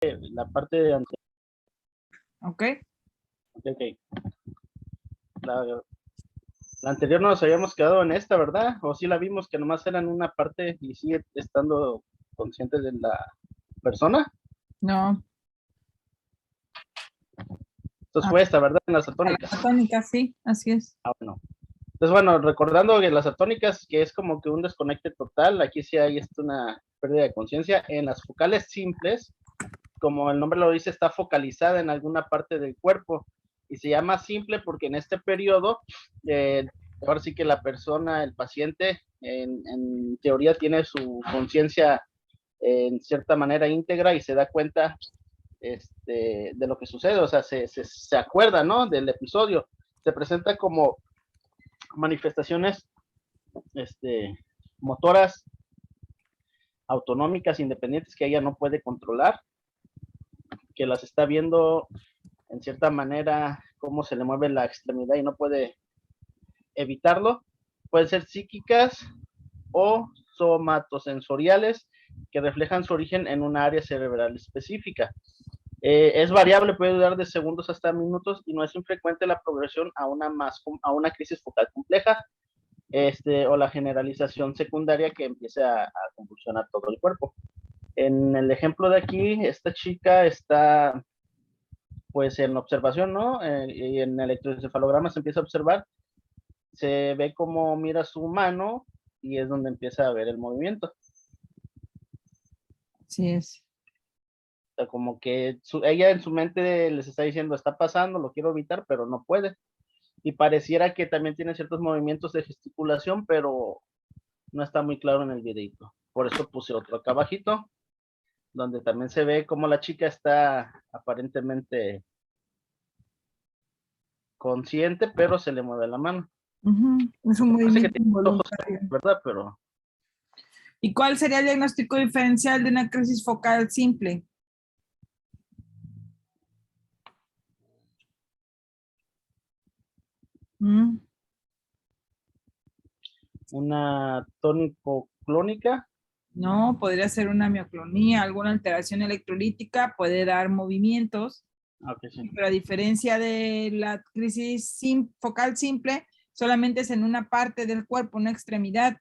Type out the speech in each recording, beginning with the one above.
la parte de anterior. Ok. Okay. La anterior nos habíamos quedado en esta, ¿verdad? O sí la vimos que nomás eran una parte y sigue estando consciente de la persona. No. Entonces fue esta, ¿verdad? En las atónicas. La tónica, sí, así es. Ah, bueno. Entonces, bueno, recordando que las atónicas, que es como que un desconecte total, aquí sí hay una pérdida de conciencia. En las focales simples, como el nombre lo dice, está focalizada en alguna parte del cuerpo y se llama simple porque en este periodo, ahora sí que la persona, el paciente, en teoría tiene su conciencia en cierta manera íntegra y se da cuenta de lo que sucede, o sea, se acuerda, ¿no? Del episodio. Se presenta como manifestaciones motoras autonómicas, independientes, que ella no puede controlar, que las está viendo en cierta manera cómo se le mueve la extremidad y no puede evitarlo. Pueden ser psíquicas o somatosensoriales que reflejan su origen en una área cerebral específica. Es variable, puede durar de segundos hasta minutos y no es infrecuente la progresión a una crisis focal compleja, o la generalización secundaria que empiece a convulsionar todo el cuerpo. En el ejemplo de aquí, esta chica está pues en observación, ¿no? Y en el electroencefalograma se empieza a observar, se ve cómo mira su mano y es donde empieza a ver el movimiento. Así es. O sea, como que ella en su mente les está diciendo, está pasando, lo quiero evitar, pero no puede. Y pareciera que también tiene ciertos movimientos de gesticulación, pero no está muy claro en el videito. Por eso puse otro acá abajito, donde también se ve cómo la chica está aparentemente consciente, pero se le mueve la mano. Es un movimiento involuntario, ¿verdad? Pero ¿y cuál sería el diagnóstico diferencial de una crisis focal simple? Una tónico-clónica. No, podría ser una mioclonía, alguna alteración electrolítica puede dar movimientos, Okay, sí. pero a diferencia de la crisis focal simple, solamente es en una parte del cuerpo, una extremidad,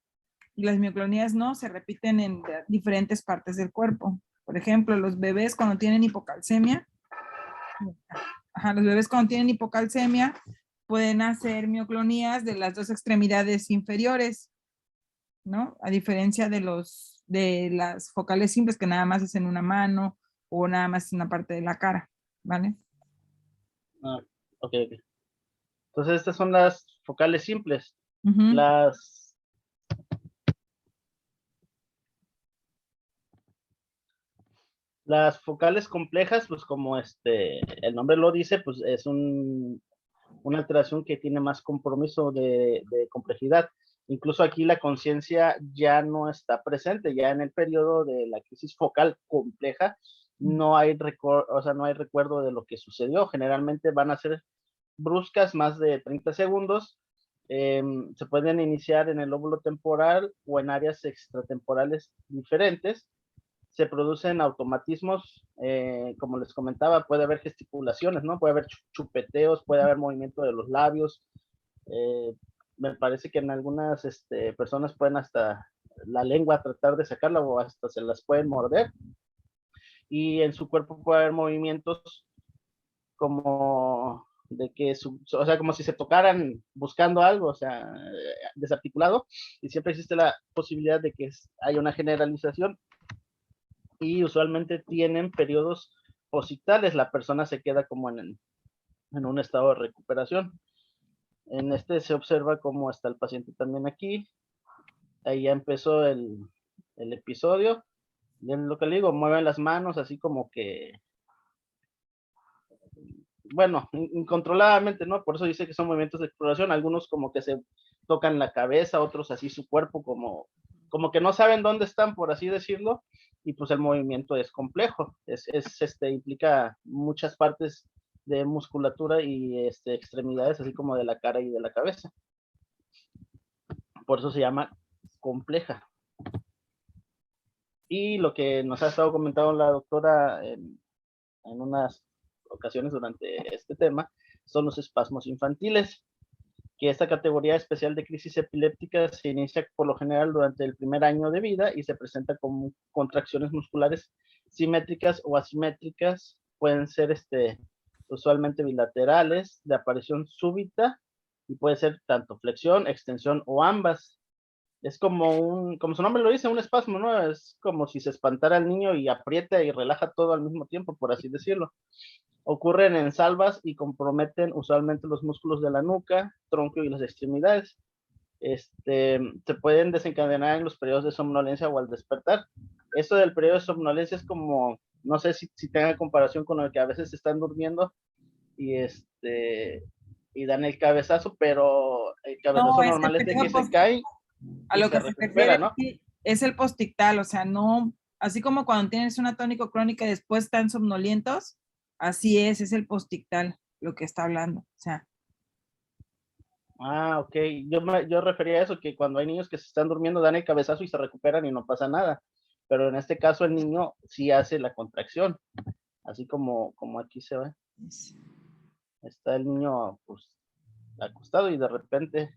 y las mioclonías no, se repiten en diferentes partes del cuerpo. Por ejemplo, los bebés cuando tienen hipocalcemia, pueden hacer mioclonías de las dos extremidades inferiores, ¿no? A diferencia de las focales simples que nada más es en una mano o nada más en una parte de la cara, ¿vale? Ok. Entonces estas son las focales simples. Las focales complejas, pues como el nombre lo dice, pues es una alteración que tiene más compromiso de complejidad. Incluso aquí la conciencia ya no está presente, ya en el periodo de la crisis focal compleja no hay recuerdo de lo que sucedió. Generalmente van a ser bruscas, más de 30 segundos. Se pueden iniciar en el lóbulo temporal o en áreas extratemporales diferentes. Se producen automatismos, como les comentaba, puede haber gesticulaciones, ¿no? Puede haber chupeteos, puede haber movimiento de los labios. Me parece que en algunas personas pueden hasta la lengua tratar de sacarla o hasta se las pueden morder. Y en su cuerpo puede haber movimientos como de que o sea, como si se tocaran buscando algo, o sea, desarticulado, y siempre existe la posibilidad de que haya una generalización y usualmente tienen periodos positales, la persona se queda como en un estado de recuperación. En se observa cómo está el paciente también aquí, ahí ya empezó el episodio, y en lo que le digo, mueven las manos así como que bueno, incontroladamente, ¿no? Por eso dice que son movimientos de exploración, algunos como que se tocan la cabeza, otros así su cuerpo, como que no saben dónde están, por así decirlo, y pues el movimiento es complejo, implica muchas partes de musculatura y extremidades, así como de la cara y de la cabeza. Por eso se llama compleja. Y lo que nos ha estado comentando la doctora en unas ocasiones durante este tema, son los espasmos infantiles, que esta categoría especial de crisis epiléptica se inicia por lo general durante el primer año de vida y se presenta como contracciones musculares simétricas o asimétricas, pueden ser usualmente bilaterales, de aparición súbita, y puede ser tanto flexión, extensión o ambas. Es como su nombre lo dice, un espasmo, ¿no? Es como si se espantara al niño y aprieta y relaja todo al mismo tiempo, por así decirlo. Ocurren en salvas y comprometen usualmente los músculos de la nuca, tronco y las extremidades. Se pueden desencadenar en los periodos de somnolencia o al despertar. Esto del periodo de somnolencia es como, no sé si tenga comparación con el que a veces están durmiendo y y dan el cabezazo, pero el cabezazo No, es el normal es de que periodo se cae a y lo se que se refiere recupera, ¿no? aquí es el postictal, o sea, no, así como cuando tienes una tónico crónica y después están somnolientos, así es el postictal lo que está hablando, o sea. Ah, ok. Yo refería a eso, que cuando hay niños que se están durmiendo dan el cabezazo y se recuperan y no pasa nada. Pero en este caso el niño sí hace la contracción, así como aquí se ve. Está el niño pues acostado y de repente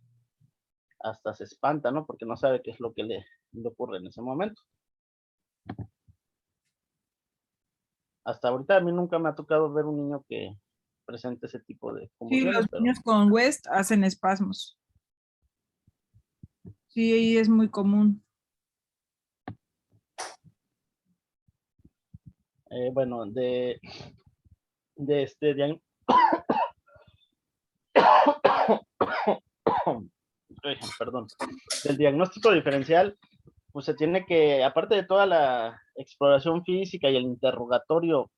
hasta se espanta, ¿no? Porque no sabe qué es lo que le ocurre en ese momento. Hasta ahorita a mí nunca me ha tocado ver un niño que presente ese tipo de Sí, convulsiones, los pero niños con West hacen espasmos. Sí, es muy común. bueno, de perdón, del diagnóstico diferencial, pues se tiene que, aparte de toda la exploración física y el interrogatorio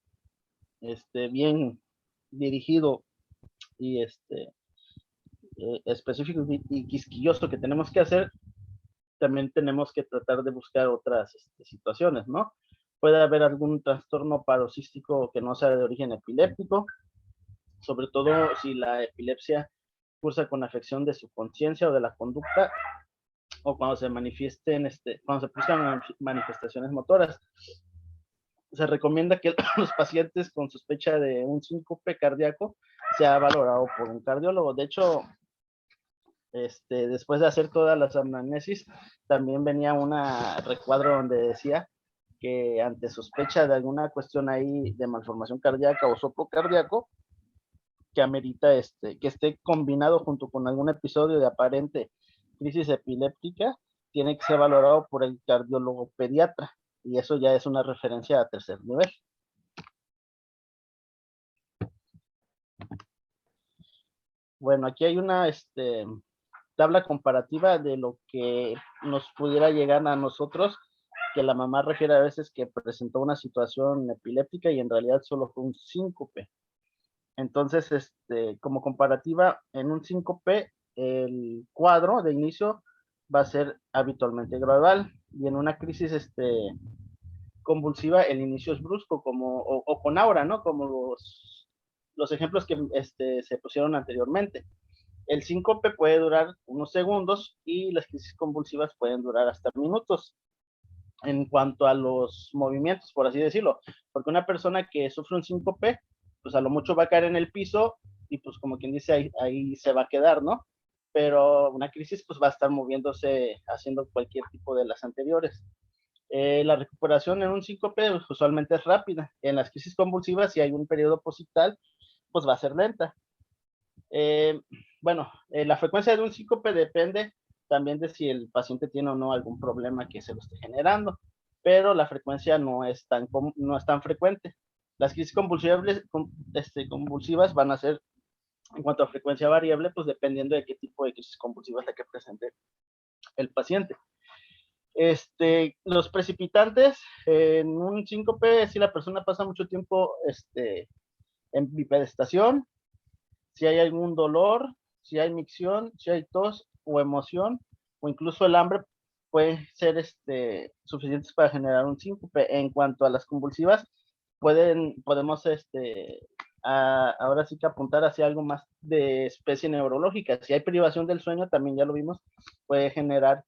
bien dirigido y específico y quisquilloso que tenemos que hacer, también tenemos que tratar de buscar otras situaciones, ¿no? Puede haber algún trastorno paroxístico que no sea de origen epiléptico, sobre todo si la epilepsia cursa con afección de su conciencia o de la conducta, o cuando se manifiesten, cuando se produzcan manifestaciones motoras. Se recomienda que los pacientes con sospecha de un síncope cardíaco sea valorado por un cardiólogo. De hecho, después de hacer todas las anamnesis, también venía un recuadro donde decía que ante sospecha de alguna cuestión ahí de malformación cardíaca o soplo cardíaco, que amerita que esté combinado junto con algún episodio de aparente crisis epiléptica, tiene que ser valorado por el cardiólogo pediatra, y eso ya es una referencia a tercer nivel. Bueno, aquí hay una tabla comparativa de lo que nos pudiera llegar a nosotros, que la mamá refiere a veces que presentó una situación epiléptica y en realidad solo fue un síncope. Entonces, como comparativa, en un síncope, el cuadro de inicio va a ser habitualmente gradual, y en una crisis convulsiva el inicio es brusco, o con aura, ¿no? Como los ejemplos que se pusieron anteriormente. El síncope puede durar unos segundos y las crisis convulsivas pueden durar hasta minutos en cuanto a los movimientos, por así decirlo, porque una persona que sufre un síncope, pues a lo mucho va a caer en el piso y pues como quien dice, ahí se va a quedar, ¿no? Pero una crisis pues va a estar moviéndose, haciendo cualquier tipo de las anteriores. La recuperación en un síncope pues, usualmente es rápida. En las crisis convulsivas, si hay un periodo positral, pues va a ser lenta. Bueno, la frecuencia de un síncope depende también de si el paciente tiene o no algún problema que se lo esté generando, pero la frecuencia no es tan frecuente. Las crisis convulsivas van a ser, en cuanto a frecuencia variable, pues dependiendo de qué tipo de crisis convulsiva es la que presente el paciente. Los precipitantes, en un síncope, si la persona pasa mucho tiempo en bipedestación, si hay algún dolor, si hay micción, si hay tos o emoción, o incluso el hambre, pueden ser suficientes para generar un síncope. En cuanto a las convulsivas, podemos ahora sí que apuntar hacia algo más de especie neurológica. Si hay privación del sueño, también ya lo vimos, puede generar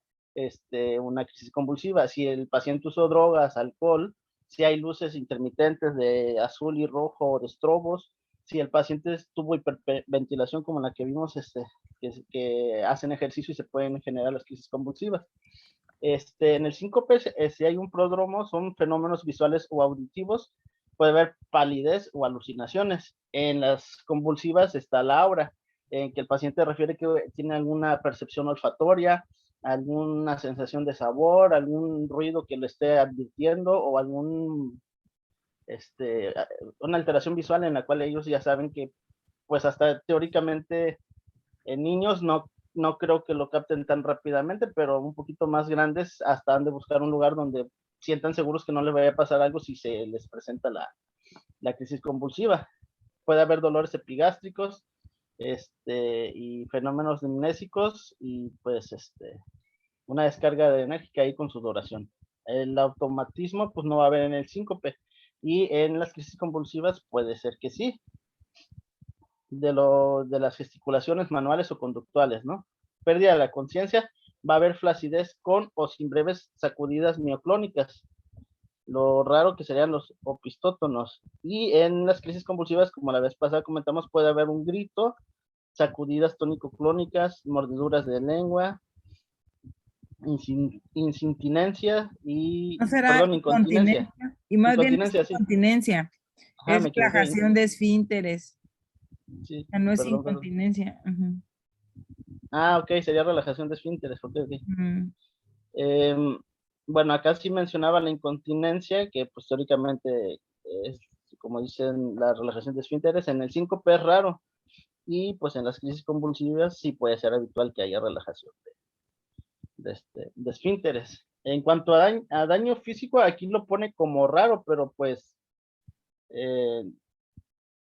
una crisis convulsiva. Si el paciente usó drogas, alcohol, si hay luces intermitentes de azul y rojo o de estrobos, si el paciente tuvo hiperventilación como la que vimos, que hacen ejercicio y se pueden generar las crisis convulsivas. En el síncope, si hay un prodromo, son fenómenos visuales o auditivos, puede haber palidez o alucinaciones. En las convulsivas está la aura, en que el paciente refiere que tiene alguna percepción olfatoria, alguna sensación de sabor, algún ruido que le esté advirtiendo o una alteración visual en la cual ellos ya saben que, pues hasta teóricamente en niños no creo que lo capten tan rápidamente, pero un poquito más grandes hasta han de buscar un lugar donde sientan seguros que no les vaya a pasar algo si se les presenta la crisis convulsiva. Puede haber dolores epigástricos, y fenómenos amnésicos y pues una descarga enérgica ahí con sudoración. El automatismo pues no va a haber en el síncope y en las crisis convulsivas puede ser que sí, de las gesticulaciones manuales o conductuales, ¿no? Pérdida de la conciencia, va a haber flacidez con o sin breves sacudidas mioclónicas, lo raro que serían los opistótonos. Y en las crisis convulsivas, como la vez pasada comentamos, puede haber un grito, sacudidas tónico-clónicas, mordeduras de lengua, insintinencia y, No será perdón, incontinencia. incontinencia, y más bien es Incontinencia, sí. incontinencia, Ajá, es me equivoqué. relajación de esfínteres, Sí, no es perdón. incontinencia. Ujú. Ah, ok, sería relajación de esfínteres, ok. Mm. Bueno, acá sí mencionaba la incontinencia, que pues teóricamente es, como dicen, la relajación de esfínteres. En el síncope es raro, y pues en las crisis convulsivas sí puede ser habitual que haya relajación de esfínteres. En cuanto a daño físico, aquí lo pone como raro, pero pues, eh,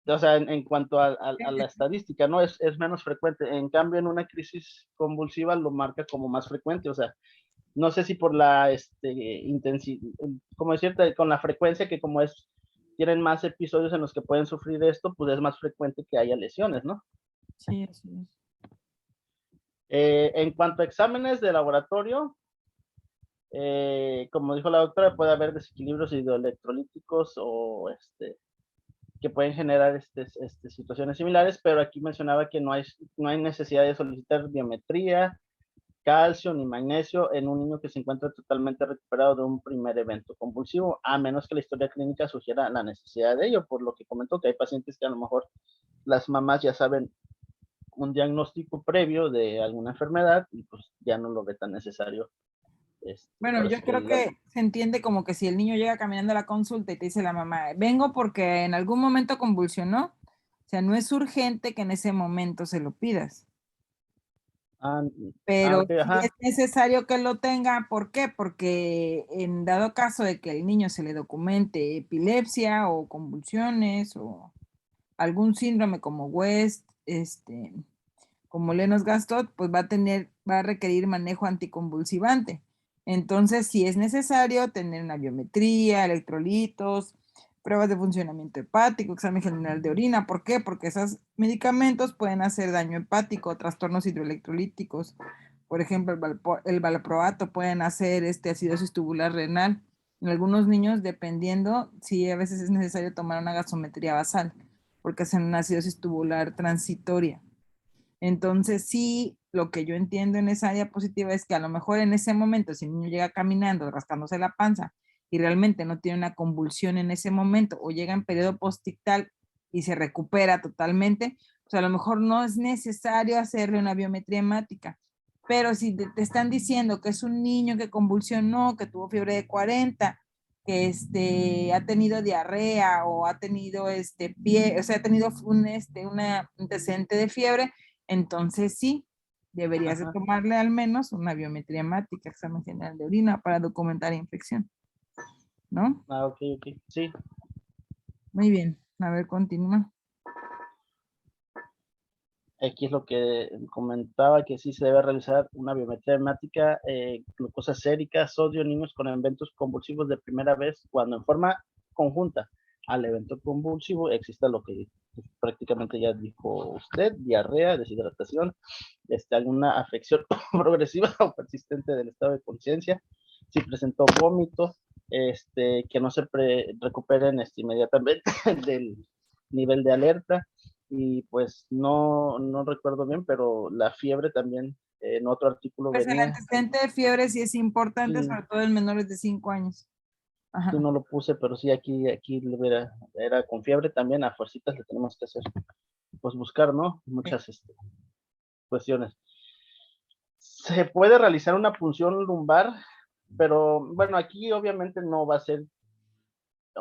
o sea, en cuanto a la estadística, ¿no? Es menos frecuente. En cambio, en una crisis convulsiva lo marca como más frecuente, o sea, no sé si por la intensidad, como decirte, con la frecuencia que como tienen más episodios en los que pueden sufrir esto, pues es más frecuente que haya lesiones, ¿no? Sí, así es. En cuanto a exámenes de laboratorio, como dijo la doctora, puede haber desequilibrios hidroelectrolíticos o que pueden generar situaciones similares, pero aquí mencionaba que no hay necesidad de solicitar biometría, calcio ni magnesio en un niño que se encuentra totalmente recuperado de un primer evento convulsivo, a menos que la historia clínica sugiera la necesidad de ello, por lo que comentó que hay pacientes que a lo mejor las mamás ya saben un diagnóstico previo de alguna enfermedad y pues ya no lo ve tan necesario. Bueno, Ahora yo sí que creo que se entiende como que si el niño llega caminando a la consulta y te dice la mamá, vengo porque en algún momento convulsionó, o sea, no es urgente que en ese momento se lo pidas, ah, pero ok, sí es ajá, necesario que lo tenga. ¿Por qué? Porque en dado caso de que el niño se le documente epilepsia o convulsiones o algún síndrome como West, como Lennox-Gastaut, pues va a requerir manejo anticonvulsivante. Entonces, si es necesario tener una biometría, electrolitos, pruebas de funcionamiento hepático, examen general de orina. ¿Por qué? Porque esos medicamentos pueden hacer daño hepático, trastornos hidroelectrolíticos. Por ejemplo, el valproato pueden hacer acidosis tubular renal. En algunos niños, dependiendo, sí, a veces es necesario tomar una gasometría basal, porque hacen una acidosis tubular transitoria. Entonces, sí, lo que yo entiendo en esa diapositiva es que a lo mejor en ese momento, si el niño llega caminando, rascándose la panza y realmente no tiene una convulsión en ese momento o llega en periodo postictal y se recupera totalmente, pues a lo mejor no es necesario hacerle una biometría hemática. Pero si te están diciendo que es un niño que convulsionó, que tuvo fiebre de 40, que ha tenido diarrea o ha tenido o sea, ha tenido una antecedente de fiebre, entonces sí, deberías de ajá. tomarle al menos una biometría hemática, examen general de orina para documentar infección, ¿no? Ok, sí. Muy bien, a ver, continúa. Aquí es lo que comentaba, que sí se debe realizar una biometría hemática, glucosa sérica, sodio en niños con eventos convulsivos de primera vez, cuando en forma conjunta al evento convulsivo exista lo que prácticamente ya dijo usted, diarrea, deshidratación, alguna afección progresiva o persistente del estado de conciencia, si presentó vómito, que no se recuperen inmediatamente del nivel de alerta. Y pues no recuerdo bien, pero la fiebre también en otro artículo Pues el venía. antecedente de fiebre sí es importante, Sí, sobre todo en menores de 5 años. sí, Ajá. no lo puse, pero sí, aquí era con fiebre también, a fuercitas le tenemos que hacer, pues buscar, ¿no? Muchas cuestiones. Se puede realizar una punción lumbar, pero bueno, aquí obviamente no va a ser,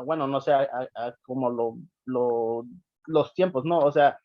bueno, no sé como los tiempos, ¿no? O sea,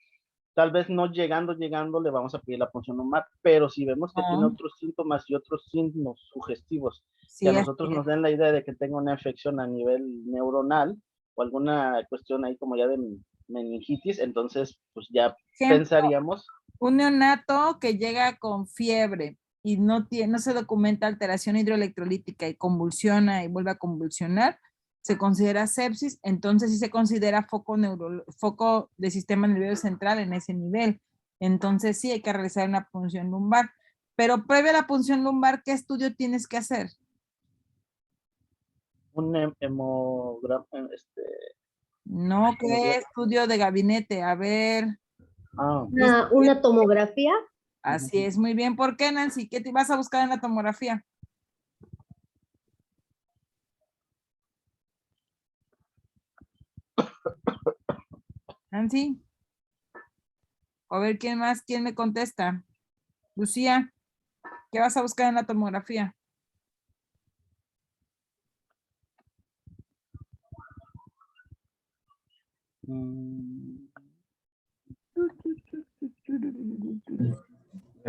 tal vez no llegando, le vamos a pedir la punción lumbar, pero si vemos que tiene No, otros síntomas y otros signos sugestivos que a sí, así nosotros es. nos den la idea de que tenga una infección a nivel neuronal o alguna cuestión ahí como ya de meningitis, entonces pues ya Ejemplo, pensaríamos. un neonato que llega con fiebre y no se documenta alteración hidroelectrolítica y convulsiona y vuelve a convulsionar, se considera sepsis, entonces sí se considera foco de sistema nervioso central en ese nivel. Entonces sí hay que realizar una punción lumbar. Pero previo a la punción lumbar, ¿qué estudio tienes que hacer? Un hemograma, No, ¿qué hemograma. estudio de gabinete? A ver, ¿viste? Una tomografía. Así es, muy bien. ¿Por qué, Nancy? ¿Qué te vas a buscar en la tomografía? Nancy, a ver quién más, quién me contesta. Lucía, ¿qué vas a buscar en la tomografía? Mm,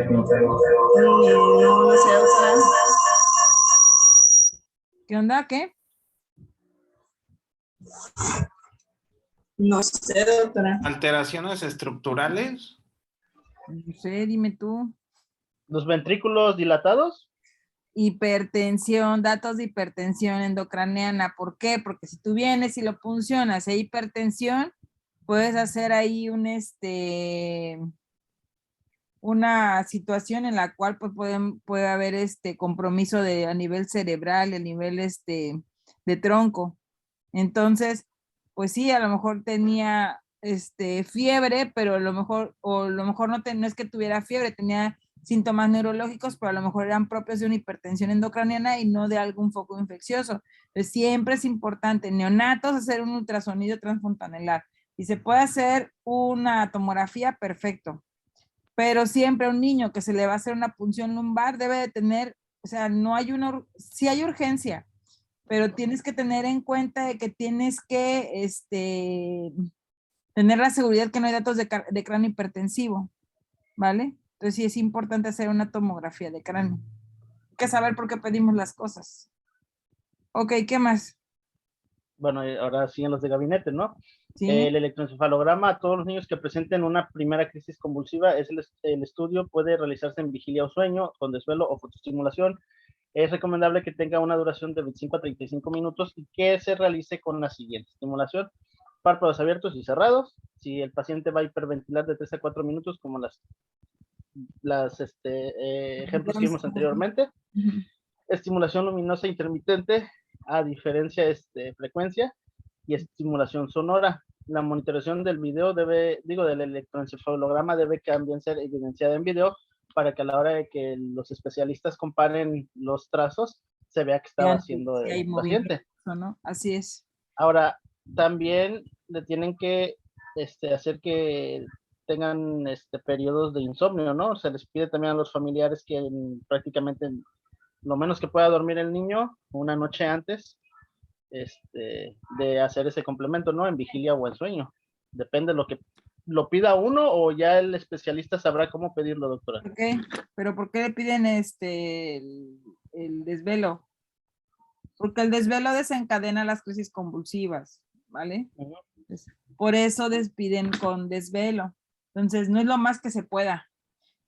No sé, doctora. ¿Qué onda? ¿Qué? No sé, doctora. Alteraciones estructurales. No sé, dime tú. los ventrículos dilatados. Hipertensión, datos de hipertensión endocraneana. ¿Por qué? Porque si tú vienes y lo puncionas e hipertensión, puedes hacer ahí una situación en la cual pues, puede haber compromiso a nivel cerebral, a nivel de tronco. Entonces, pues sí, a lo mejor tenía fiebre, pero a lo mejor no es que tuviera fiebre, tenía síntomas neurológicos, pero a lo mejor eran propios de una hipertensión endocraniana y no de algún foco infeccioso. Entonces, siempre es importante, en neonatos, hacer un ultrasonido transfontanelar. Y se puede hacer una tomografía, perfecto. Pero siempre un niño que se le va a hacer una punción lumbar debe de tener, o sea, no hay sí hay urgencia, pero tienes que tener en cuenta de que tienes que tener la seguridad que no hay datos de cráneo hipertensivo, ¿vale? Entonces sí es importante hacer una tomografía de cráneo. Hay que saber por qué pedimos las cosas. Ok, ¿qué más? Bueno, ahora sí en los de gabinete, ¿no? ¿Sí? El electroencefalograma a todos los niños que presenten una primera crisis convulsiva, el estudio puede realizarse en vigilia o sueño, con desvelo o fotoestimulación. Es recomendable que tenga una duración de 25 a 35 minutos y que se realice con la siguiente estimulación: párpados abiertos y cerrados. Si el paciente va a hiperventilar de 3 a 4 minutos, como ejemplos que vimos anteriormente. Uh-huh. Estimulación luminosa intermitente a diferencia frecuencia y estimulación sonora. La monitorización del video del electroencefalograma debe también ser evidenciada en video para que a la hora de que los especialistas comparen los trazos se vea que estaba haciendo Si hay el movimiento, paciente. ¿no? Así es. Ahora, también le tienen que hacer que tengan periodos de insomnio, ¿no? Se les pide también a los familiares que prácticamente lo menos que pueda dormir el niño una noche antes de hacer ese complemento, ¿no? En vigilia o en sueño. Depende de lo que lo pida uno o ya el especialista sabrá cómo pedirlo, doctora. ¿Por qué? ¿Pero por qué le piden el desvelo? Porque el desvelo desencadena las crisis convulsivas, ¿vale? Uh-huh. Entonces, por eso despiden con desvelo. Entonces, no es lo más que se pueda.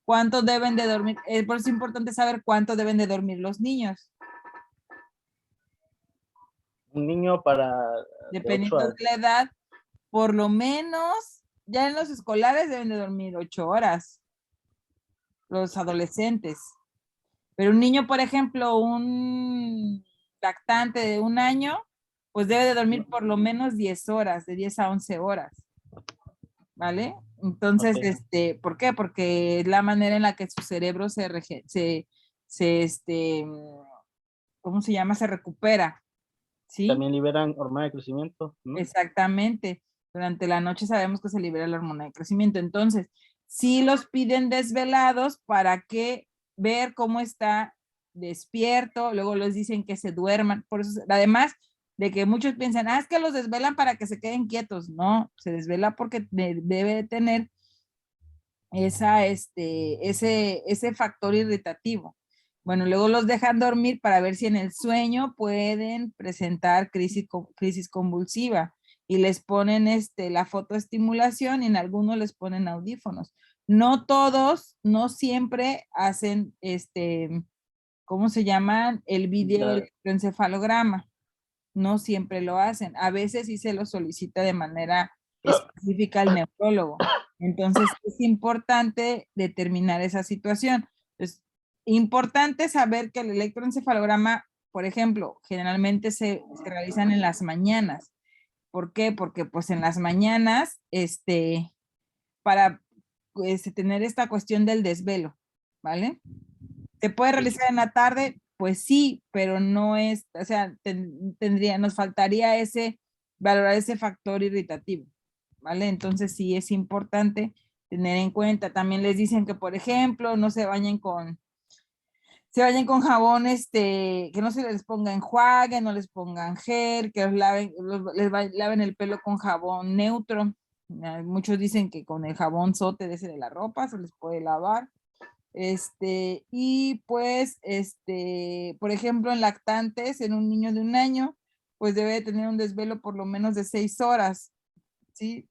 ¿Cuánto deben de dormir? Por eso es importante saber cuánto deben de dormir los niños. Un niño para de 8 Dependiendo a... de la edad, por lo menos, ya en los escolares deben de dormir 8 horas, los adolescentes. Pero un niño, por ejemplo, un lactante de 1 año, pues debe de dormir por lo menos 10 horas, de 10 a 11 horas. ¿Vale? Entonces, Ok. ¿por qué? Porque es la manera en la que su cerebro ¿cómo se llama? Se recupera, ¿sí? También liberan hormona de crecimiento, ¿no? Exactamente. Durante la noche sabemos que se libera la hormona de crecimiento. Entonces, sí los piden desvelados para que ver cómo está despierto, luego les dicen que se duerman. Por eso, además de que muchos piensan, es que los desvelan para que se queden quietos. No, se desvela porque debe de tener ese factor irritativo. Bueno, luego los dejan dormir para ver si en el sueño pueden presentar crisis convulsiva y les ponen la fotoestimulación y en algunos les ponen audífonos. No todos, no siempre hacen ¿cómo se llaman? El video electroencefalograma. No siempre lo hacen. A veces sí se lo solicita de manera específica al neurólogo. Entonces es importante determinar esa situación. Es importante saber que el electroencefalograma, por ejemplo, generalmente se realizan en las mañanas. ¿Por qué? Porque pues en las mañanas, para tener esta cuestión del desvelo, ¿vale? ¿Se puede realizar en la tarde? Pues sí, pero no es, o sea, nos faltaría valorar ese factor irritativo, ¿vale? Entonces sí es importante tener en cuenta. También les dicen que, por ejemplo, no se bañen con jabón, que no se les ponga enjuague, no les pongan gel, que laven el pelo con jabón neutro. Muchos dicen que con el jabón sote de ese de la ropa se les puede lavar. Y pues, por ejemplo, en lactantes, en un niño de 1 año, pues debe de tener un desvelo por lo menos de 6 horas, ¿sí?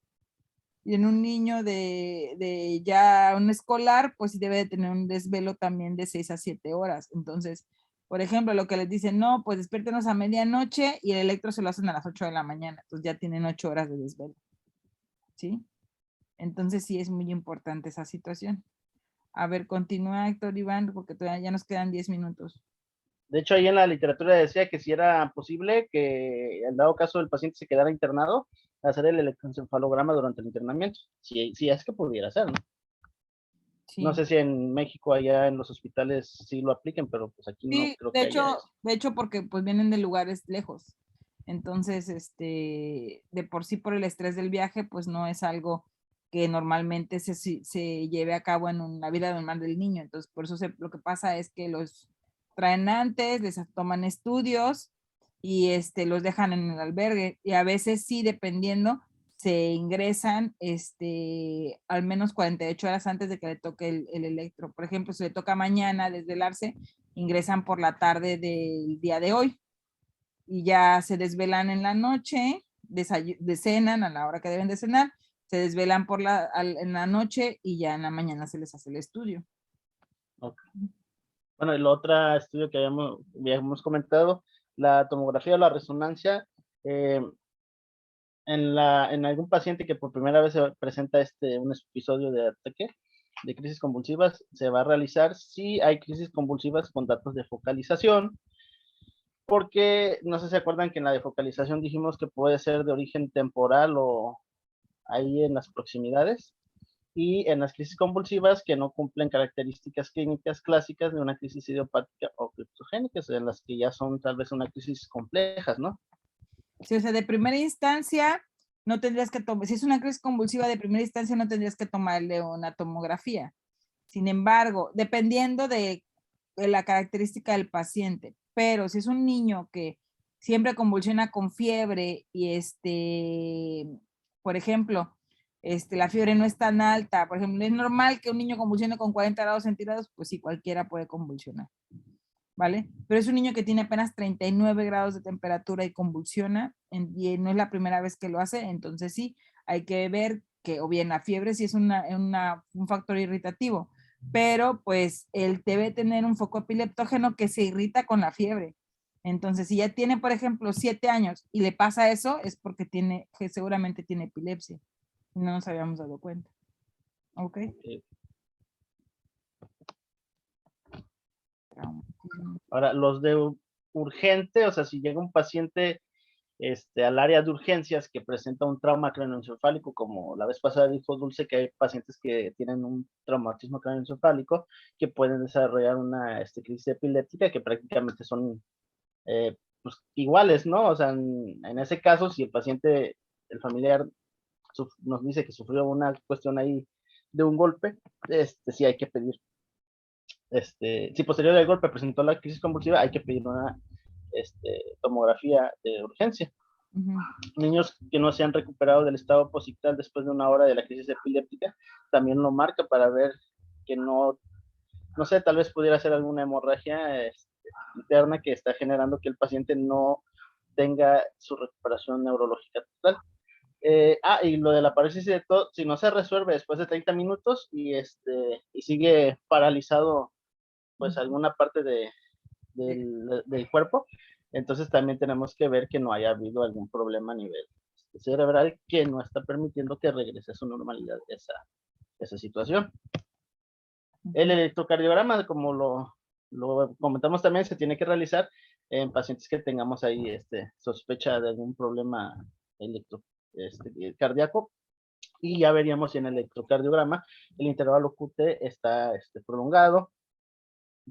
Y en un niño de ya un escolar, pues sí debe de tener un desvelo también de 6 a 7 horas. Entonces, por ejemplo, lo que les dicen, no, pues despiértenos a medianoche y el electro se lo hacen a las 8 de la mañana. Entonces ya tienen 8 horas de desvelo, ¿sí? Entonces sí es muy importante esa situación. A ver, continúa Héctor Iván, porque todavía ya nos quedan 10 minutos. De hecho, ahí en la literatura decía que si era posible que, en dado caso el paciente se quedara internado, hacer el electroencefalograma durante el internamiento. Si es que pudiera ser, ¿no? Sí. No sé si en México, allá en los hospitales, sí lo apliquen, pero pues aquí no Sí, creo de que haya hecho, eso. de hecho, porque pues vienen de lugares lejos. Entonces, de por sí por el estrés del viaje, pues no es algo que normalmente se lleve a cabo en la vida normal del niño. Entonces, por eso lo que pasa es que los traen antes, les toman estudios y los dejan en el albergue. Y a veces sí, dependiendo, se ingresan al menos 48 horas antes de que le toque el electro. Por ejemplo, si le toca mañana desvelarse, ingresan por la tarde del día de hoy y ya se desvelan en la noche, cenan a la hora que deben de cenar, se desvelan en la noche y ya en la mañana se les hace el estudio. Okay. Bueno, el otro estudio que habíamos comentado, la tomografía o la resonancia, en algún paciente que por primera vez se presenta un episodio de ataque, de crisis convulsivas, se va a realizar si hay crisis convulsivas con datos de focalización, porque no sé si se acuerdan que en la de focalización dijimos que puede ser de origen temporal o ahí en las proximidades, y en las crisis convulsivas que no cumplen características clínicas clásicas de una crisis idiopática o criptogénicas, en las que ya son tal vez una crisis complejas, ¿no? Sí, o sea, de primera instancia no tendrías que tomar, si es una crisis convulsiva de primera instancia no tendrías que tomarle una tomografía. Sin embargo, dependiendo de la característica del paciente, pero si es un niño que siempre convulsiona con fiebre y por ejemplo, la fiebre no es tan alta, por ejemplo, es normal que un niño convulsione con 40 grados centígrados, pues sí, cualquiera puede convulsionar, ¿vale? Pero es un niño que tiene apenas 39 grados de temperatura y convulsiona, y no es la primera vez que lo hace, entonces sí, hay que ver que, o bien la fiebre sí es un factor irritativo, pero pues él debe tener un foco epileptógeno que se irrita con la fiebre. Entonces, si ya tiene, por ejemplo, 7 años y le pasa eso, es porque seguramente tiene epilepsia. No nos habíamos dado cuenta. ¿Ok? Ahora, los de urgente, o sea, si llega un paciente al área de urgencias que presenta un trauma craneoencefálico, como la vez pasada dijo Dulce, que hay pacientes que tienen un traumatismo craneoencefálico que pueden desarrollar una crisis epiléptica que prácticamente son pues, iguales, ¿no? O sea, en ese caso, si el paciente, el familiar nos dice que sufrió una cuestión ahí de un golpe, sí hay que pedir, si posterior al golpe presentó la crisis convulsiva, hay que pedir una tomografía de urgencia. Ujú. Niños que no se han recuperado del estado posictal después de una hora de la crisis epiléptica, también lo marca para ver que no sé, tal vez pudiera ser alguna hemorragia interna que está generando que el paciente no tenga su recuperación neurológica total. Y lo de la parálisis de TOD, si no se resuelve después de 30 minutos y sigue paralizado pues alguna parte del cuerpo, entonces también tenemos que ver que no haya habido algún problema a nivel cerebral que no está permitiendo que regrese a su normalidad esa situación. El electrocardiograma, como lo comentamos también, se tiene que realizar en pacientes que tengamos ahí sospecha de algún problema cardíaco, y ya veríamos si en el electrocardiograma el intervalo QT está prolongado,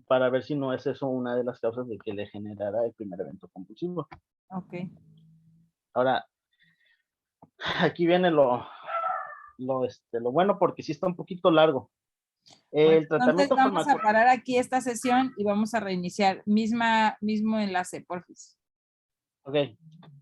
para ver si no es eso una de las causas de que le generara el primer evento convulsivo. Ok. Ahora, aquí viene lo bueno, porque sí está un poquito largo. Bueno, El tratamiento entonces vamos a parar aquí esta sesión y vamos a reiniciar. Mismo enlace, porfis. Ok.